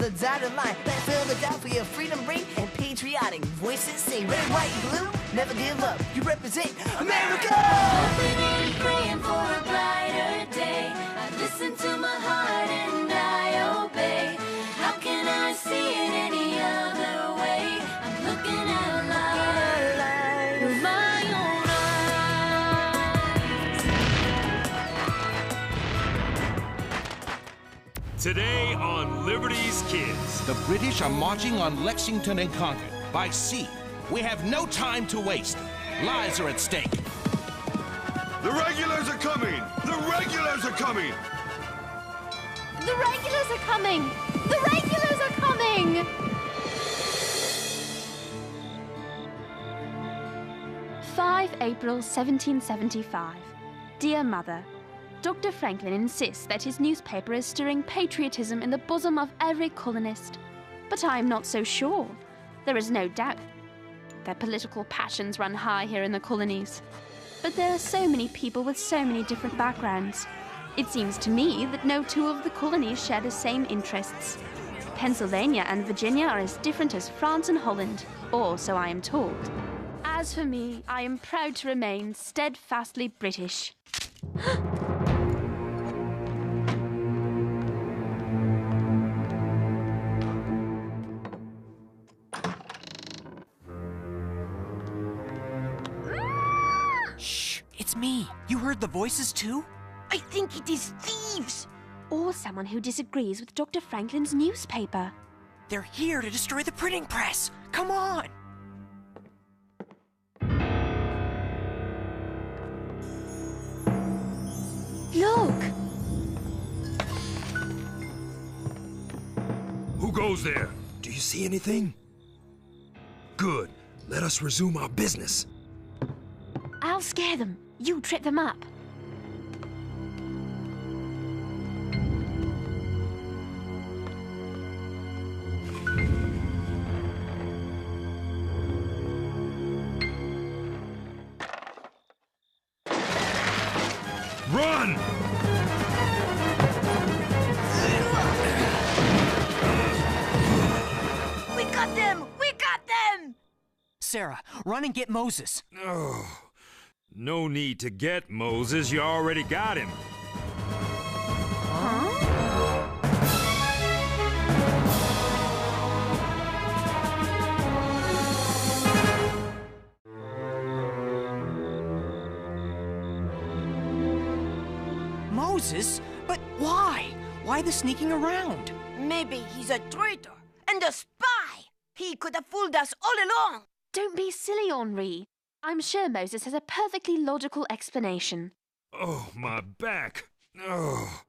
the dotted line. Let's fill the doubt for your freedom ring and patriotic voices say red, white, blue, never give up. You represent America! Hoping and praying for a brighter day. I listen to my heart and I obey. How can I see it any other way? I'm looking at a light with my own eyes. Today on Liberty's Kids. The British are marching on Lexington and Concord by sea. We have no time to waste. Lives are at stake. The regulars are coming! The regulars are coming! The regulars are coming! The regulars are coming! 5 April 1775. Dear Mother, Dr. Franklin insists that his newspaper is stirring patriotism in the bosom of every colonist. But I am not so sure. There is no doubt. Their political passions run high here in the colonies. But there are so many people with so many different backgrounds. It seems to me that no two of the colonies share the same interests. Pennsylvania and Virginia are as different as France and Holland, or so I am told. As for me, I am proud to remain steadfastly British. Shh! It's me! You heard the voices too? I think it is thieves! Or someone who disagrees with Dr. Franklin's newspaper. They're here to destroy the printing press! Come on! Look! Who goes there? Do you see anything? Good. Let us resume our business. I'll scare them. You trip them up. Run! We got them! We got them! Sarah, run and get Moses. Oh, no need to get Moses. You already got him. Moses? But why? Why the sneaking around? Maybe he's a traitor and a spy! He could have fooled us all along! Don't be silly, Henri. I'm sure Moses has a perfectly logical explanation. Oh, my back. Oh.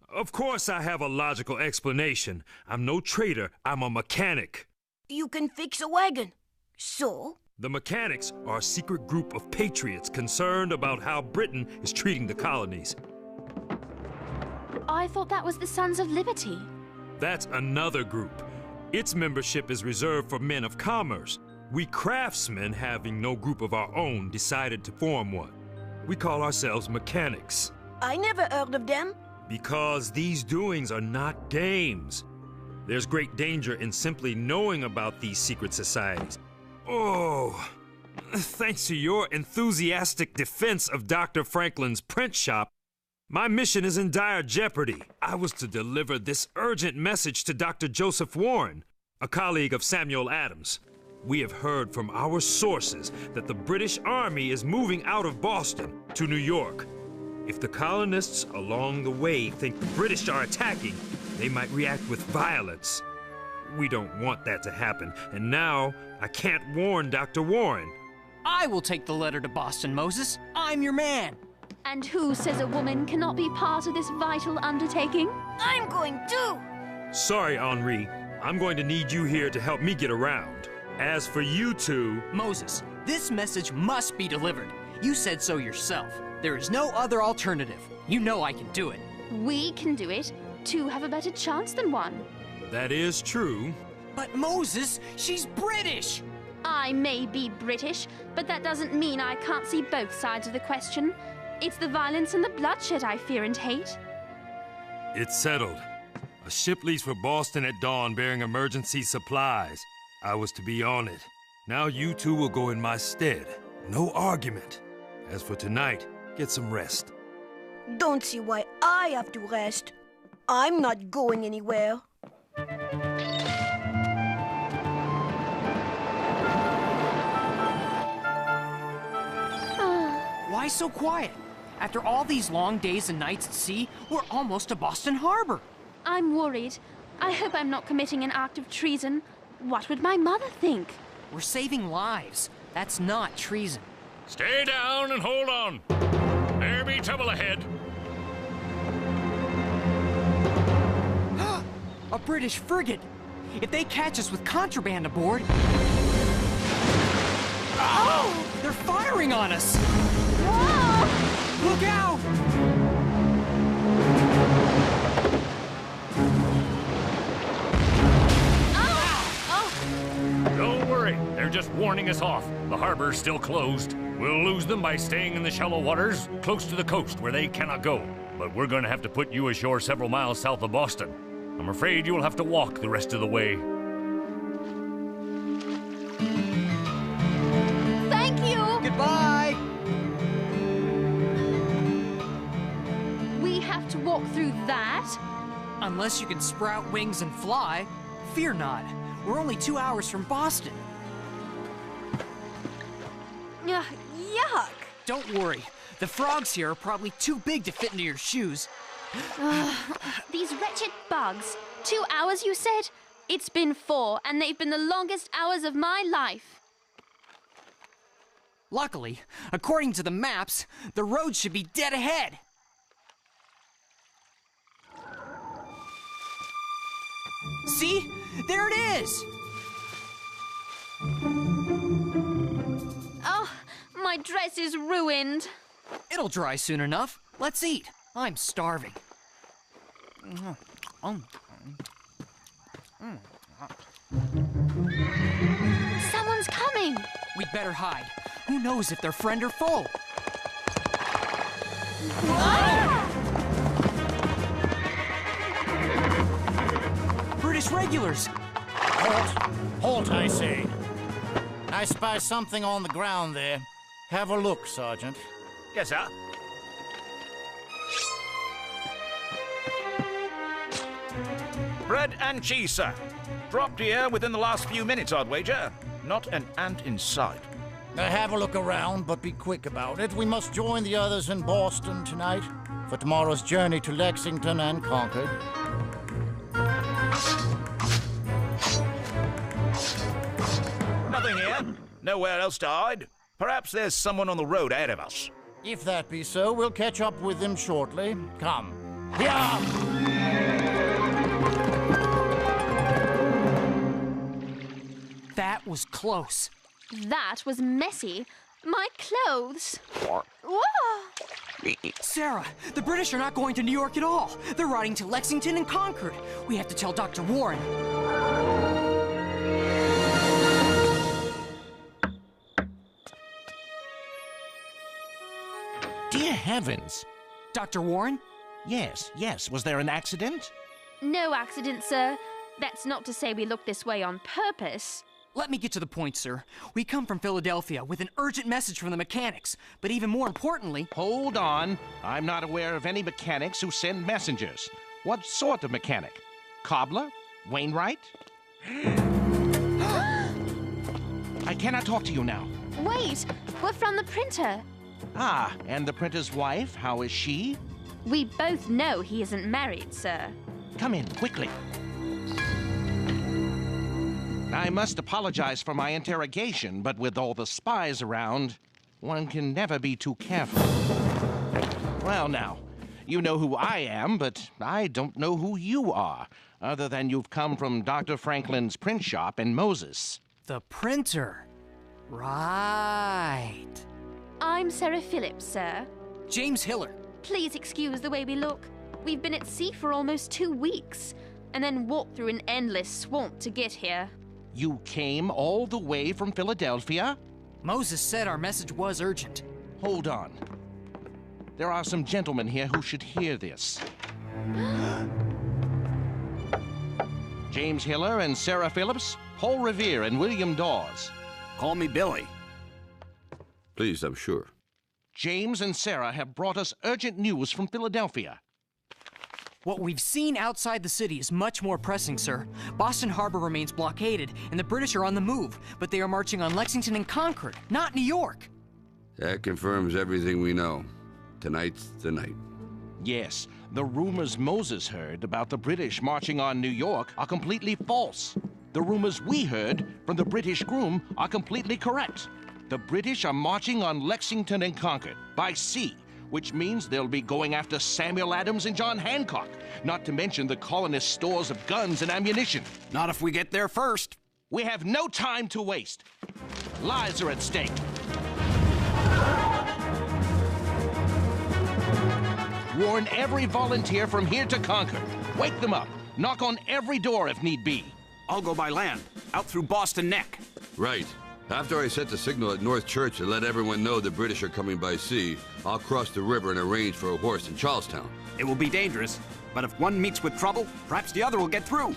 Of course I have a logical explanation. I'm no traitor. I'm a mechanic. You can fix a wagon. So? The mechanics are a secret group of patriots concerned about how Britain is treating the colonies. I thought that was the Sons of Liberty. That's another group. Its membership is reserved for men of commerce. We craftsmen, having no group of our own, decided to form one. We call ourselves mechanics. I never heard of them. Because these doings are not games. There's great danger in simply knowing about these secret societies. Oh, thanks to your enthusiastic defense of Dr. Franklin's print shop, my mission is in dire jeopardy. I was to deliver this urgent message to Dr. Joseph Warren, a colleague of Samuel Adams. We have heard from our sources that the British Army is moving out of Boston to New York. If the colonists along the way think the British are attacking, they might react with violence. We don't want that to happen, and now I can't warn Dr. Warren. I will take the letter to Boston, Moses. I'm your man. And who says a woman cannot be part of this vital undertaking? I'm going too! Sorry, Henri. I'm going to need you here to help me get around. As for you two... Moses, this message must be delivered. You said so yourself. There is no other alternative. You know I can do it. We can do it. Two have a better chance than one. That is true. But Moses, she's British! I may be British, but that doesn't mean I can't see both sides of the question. It's the violence and the bloodshed I fear and hate. It's settled. A ship leaves for Boston at dawn bearing emergency supplies. I was to be on it. Now you two will go in my stead. No argument. As for tonight, get some rest. Don't see why I have to rest. I'm not going anywhere. Why so quiet? After all these long days and nights at sea, we're almost to Boston Harbor. I'm worried. I hope I'm not committing an act of treason. What would my mother think? We're saving lives. That's not treason. Stay down and hold on. There be trouble ahead. A British frigate. If they catch us with contraband aboard... Oh! They're firing on us! Whoa! Look out! Don't worry, they're just warning us off. The harbor's still closed. We'll lose them by staying in the shallow waters, close to the coast where they cannot go. But we're gonna have to put you ashore several miles south of Boston. I'm afraid you'll have to walk the rest of the way. Thank you! Goodbye! We have to walk through that? Unless you can sprout wings and fly, fear not. We're only 2 hours from Boston. Yuck! Don't worry. The frogs here are probably too big to fit into your shoes. These wretched bugs. 2 hours, you said? It's been 4, and they've been the longest hours of my life. Luckily, according to the maps, the road should be dead ahead. See? There it is! Oh, my dress is ruined. It'll dry soon enough. Let's eat. I'm starving. Someone's coming. We'd better hide. Who knows if they're friend or foe? British regulars! Halt, I say. I spy something on the ground there. Have a look, Sergeant. Yes, sir. Bread and cheese, sir. Dropped here within the last few minutes, I'd wager. Not an ant in sight. Have a look around, but be quick about it. We must join the others in Boston tonight for tomorrow's journey to Lexington and Concord. Nothing here. Nowhere else to hide. Perhaps there's someone on the road ahead of us. If that be so, we'll catch up with them shortly. Come. Here! That was close. That was messy. My clothes. Whoa! Sarah, the British are not going to New York at all. They're riding to Lexington and Concord. We have to tell Dr. Warren. Dear heavens! Dr. Warren? Yes. Was there an accident? No accident, sir. That's not to say we look this way on purpose. Let me get to the point, sir. We come from Philadelphia with an urgent message from the mechanics, but even more importantly... Hold on. I'm not aware of any mechanics who send messengers. What sort of mechanic? Cobbler? Wainwright? I cannot talk to you now. Wait, we're from the printer. Ah, and the printer's wife, how is she? We both know he isn't married, sir. Come in, quickly. I must apologize for my interrogation, but with all the spies around, one can never be too careful. Well, now, you know who I am, but I don't know who you are, other than you've come from Dr. Franklin's print shop in Moses. The printer. Right. I'm Sarah Phillips, sir. James Hiller. Please excuse the way we look. We've been at sea for almost 2 weeks, and then walked through an endless swamp to get here. You came all the way from Philadelphia? Moses said our message was urgent. Hold on. There are some gentlemen here who should hear this. James Hiller and Sarah Phillips, Paul Revere and William Dawes. Call me Billy. Please, I'm sure. James and Sarah have brought us urgent news from Philadelphia. What we've seen outside the city is much more pressing, sir. Boston Harbor remains blockaded, and the British are on the move, but they are marching on Lexington and Concord, not New York. That confirms everything we know. Tonight's the night. Yes, the rumors Moses heard about the British marching on New York are completely false. The rumors we heard from the British groom are completely correct. The British are marching on Lexington and Concord by sea, which means they'll be going after Samuel Adams and John Hancock, not to mention the colonists' stores of guns and ammunition. Not if we get there first. We have no time to waste. Lives are at stake. Warn every volunteer from here to Concord. Wake them up. Knock on every door if need be. I'll go by land, out through Boston Neck. Right. After I set the signal at North Church to let everyone know the British are coming by sea, I'll cross the river and arrange for a horse in Charlestown. It will be dangerous, but if one meets with trouble, perhaps the other will get through.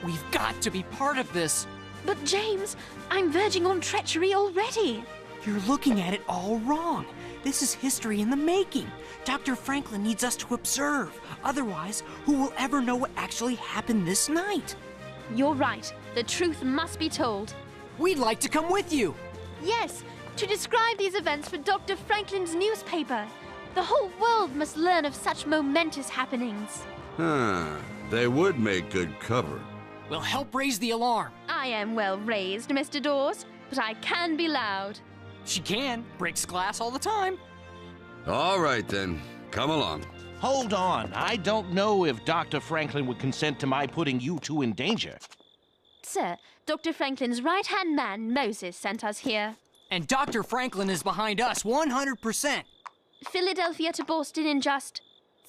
We've got to be part of this. But James, I'm verging on treachery already. You're looking at it all wrong. This is history in the making. Dr. Franklin needs us to observe. Otherwise, who will ever know what actually happened this night? You're right. The truth must be told. We'd like to come with you. Yes, to describe these events for Dr. Franklin's newspaper. The whole world must learn of such momentous happenings. They would make good cover. We'll help raise the alarm. I am well raised, Mr. Dawes, but I can be loud. She can. Breaks glass all the time. All right, then. Come along. Hold on. I don't know if Dr. Franklin would consent to my putting you two in danger. Sir, Dr. Franklin's right-hand man, Moses, sent us here. And Dr. Franklin is behind us 100%. Philadelphia to Boston in just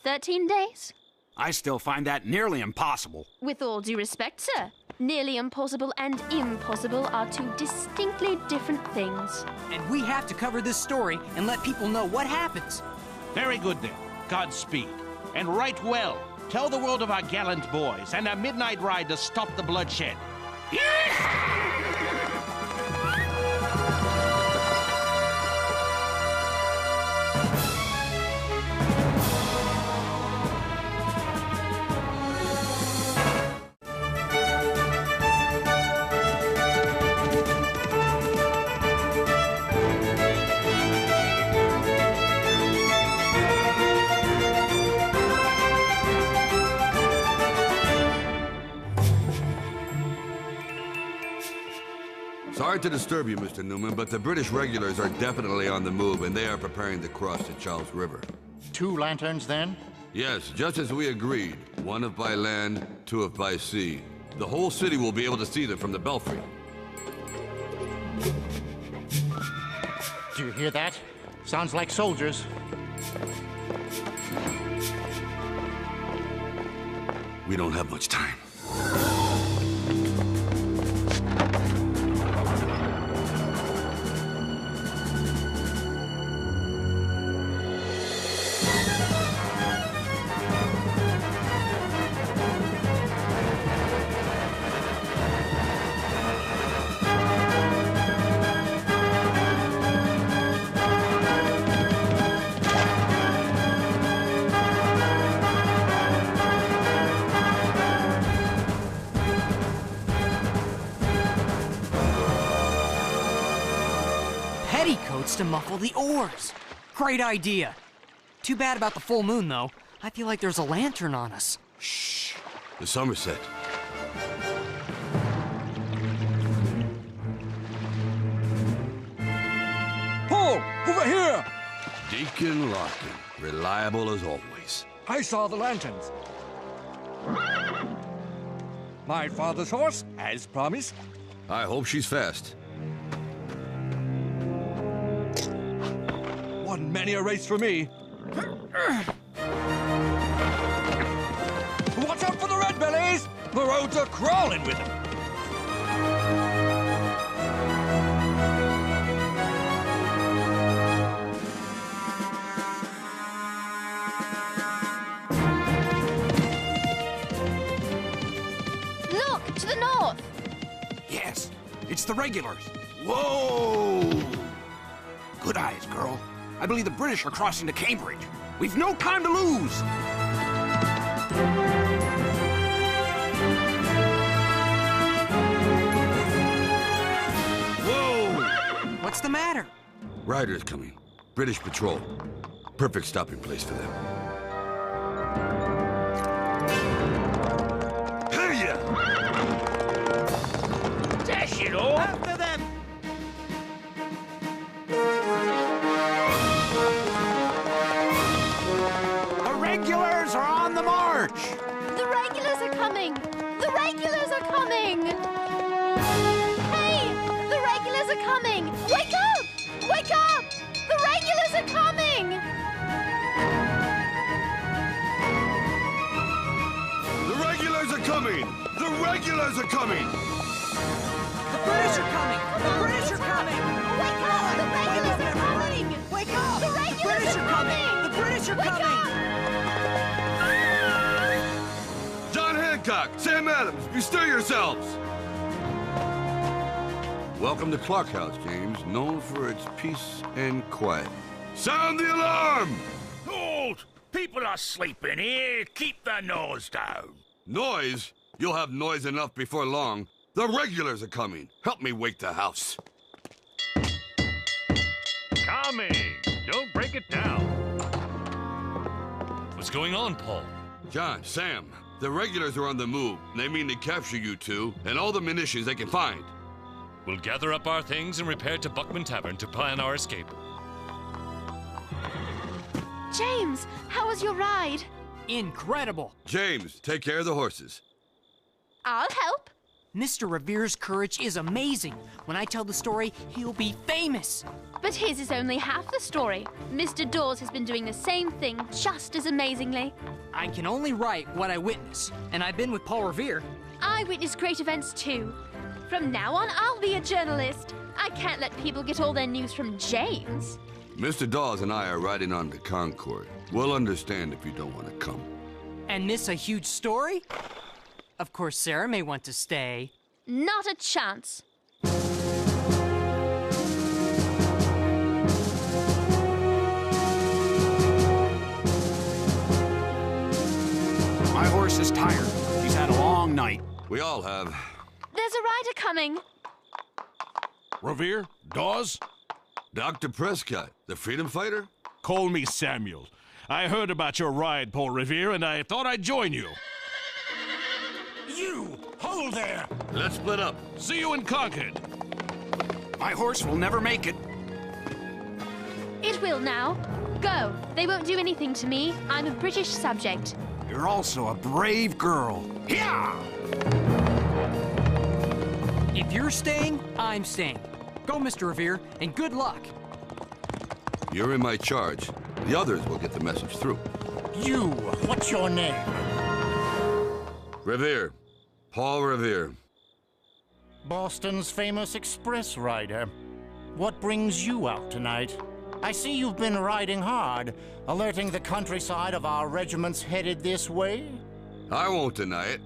13 days? I still find that nearly impossible. With all due respect, sir, nearly impossible and impossible are two distinctly different things. And we have to cover this story and let people know what happens. Very good, then. Godspeed. And right well. Tell the world of our gallant boys and our midnight ride to stop the bloodshed. Sorry to disturb you, Mr. Newman, but the British regulars are definitely on the move, and they are preparing to cross the Charles River. 2 lanterns, then? Yes, just as we agreed. 1 if by land, 2 if by sea. The whole city will be able to see them from the belfry. Do you hear that? Sounds like soldiers. We don't have much time. Petticoats to muffle the oars. Great idea. Too bad about the full moon, though. I feel like there's a lantern on us. Shh. The Somerset. Paul, over here! Deacon Larkin, reliable as always. I saw the lanterns. My father's horse, as promised. I hope she's fast. One many a race for me. Watch out for the red bellies! The roads are crawling with them. It's the regulars. Whoa! Good eyes, girl. I believe the British are crossing to Cambridge. We've no time to lose. Whoa! What's the matter? Riders coming. British patrol. Perfect stopping place for them. Hey ya! Dash it all! After them! The regulars are on the march. The regulars are coming! The regulars are coming! Hey! The regulars are coming! Wake up! Wake up! The regulars are coming! The regulars are coming! The regulars are coming! The British are coming! The British are coming! Wake up! The regulars are coming! Wake up! The regulars are coming! The British are Wake coming! John Hancock, Sam Adams, bestir yourselves! Welcome to Clark House, James, known for its peace and quiet. Sound the alarm! Halt! People are sleeping here. Keep the noise down. Noise? You'll have noise enough before long. The regulars are coming. Help me wake the house. Coming! Don't break it down. What's going on, Paul? John, Sam, the regulars are on the move. They mean to capture you two and all the munitions they can find. We'll gather up our things and repair to Buckman Tavern to plan our escape. James, how was your ride? Incredible! James, take care of the horses. I'll help. Mr. Revere's courage is amazing. When I tell the story, he'll be famous. But his is only half the story. Mr. Dawes has been doing the same thing just as amazingly. I can only write what I witness, and I've been with Paul Revere. I witness great events too. From now on, I'll be a journalist. I can't let people get all their news from James. Mr. Dawes and I are riding on to Concord. We'll understand if you don't want to come. And miss a huge story? Of course, Sarah may want to stay. Not a chance. My horse is tired. He's had a long night. We all have. There's a rider coming. Revere? Dawes? Dr. Prescott, the freedom fighter? Call me Samuel. I heard about your ride, Paul Revere, and I thought I'd join you. You! Hold there! Let's split up. See you in Concord. My horse will never make it. It will now. Go. They won't do anything to me. I'm a British subject. You're also a brave girl. Yeah! If you're staying, I'm staying. Go, Mr. Revere, and good luck. You're in my charge. The others will get the message through. You, what's your name? Revere. Paul Revere. Boston's famous express rider. What brings you out tonight? I see you've been riding hard, alerting the countryside of our regiments headed this way. I won't deny it.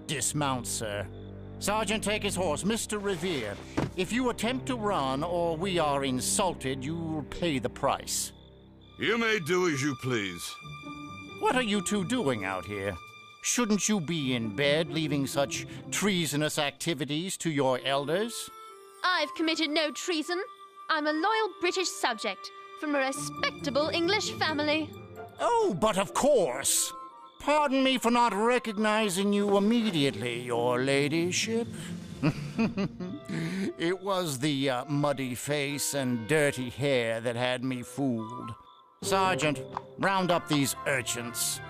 Dismount, sir. Sergeant, take his horse. Mr. Revere, if you attempt to run or we are insulted, you'll pay the price. You may do as you please. What are you two doing out here? Shouldn't you be in bed, leaving such treasonous activities to your elders? I've committed no treason. I'm a loyal British subject from a respectable English family. Oh, but of course. Pardon me for not recognizing you immediately, your ladyship. It was the muddy face and dirty hair that had me fooled. Sergeant, round up these urchins.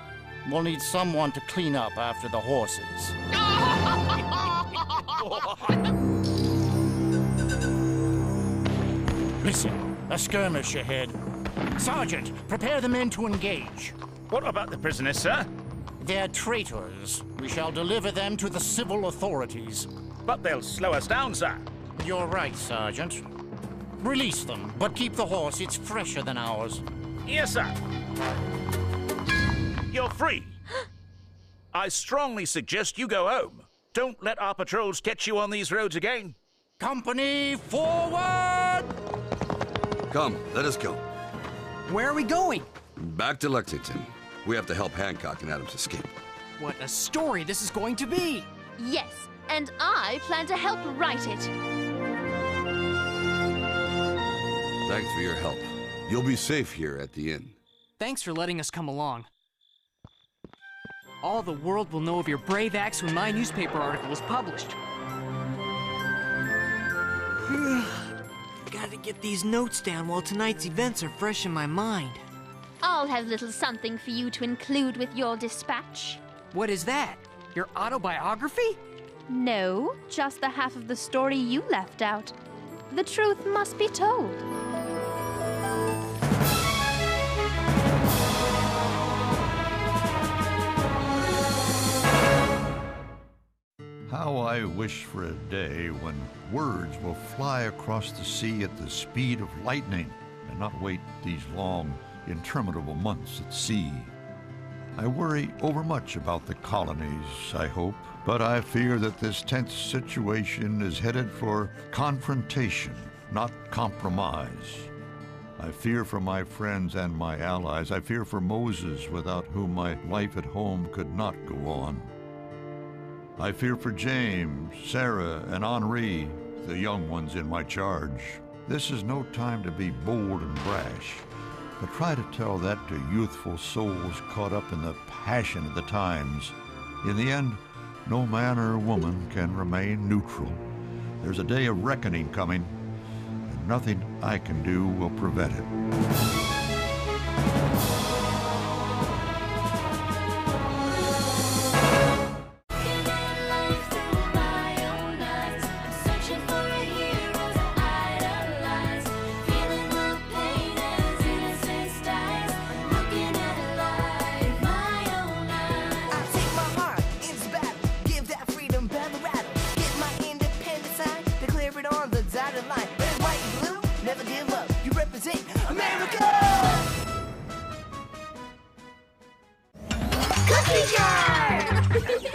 We'll need someone to clean up after the horses. Listen, a skirmish ahead. Sergeant, prepare the men to engage. What about the prisoners, sir? They're traitors. We shall deliver them to the civil authorities. But they'll slow us down, sir. You're right, Sergeant. Release them, but keep the horse. It's fresher than ours. Yes, sir. You're free. I strongly suggest you go home. Don't let our patrols catch you on these roads again. Company, forward! Come, let us go. Where are we going? Back to Lexington. We have to help Hancock and Adams escape. What a story this is going to be! Yes, and I plan to help write it. Thanks for your help. You'll be safe here at the inn. Thanks for letting us come along. All the world will know of your brave acts when my newspaper article was published. Gotta get these notes down while tonight's events are fresh in my mind. I'll have little something for you to include with your dispatch. What is that? Your autobiography? No, just the half of the story you left out. The truth must be told. How I wish for a day when words will fly across the sea at the speed of lightning and not wait these long, interminable months at sea. I worry overmuch about the colonies, I hope, but I fear that this tense situation is headed for confrontation, not compromise. I fear for my friends and my allies. I fear for Moses, without whom my life at home could not go on. I fear for James, Sarah, and Henri, the young ones in my charge. This is no time to be bold and brash, but try to tell that to youthful souls caught up in the passion of the times. In the end, no man or woman can remain neutral. There's a day of reckoning coming, and nothing I can do will prevent it. Cookie jar!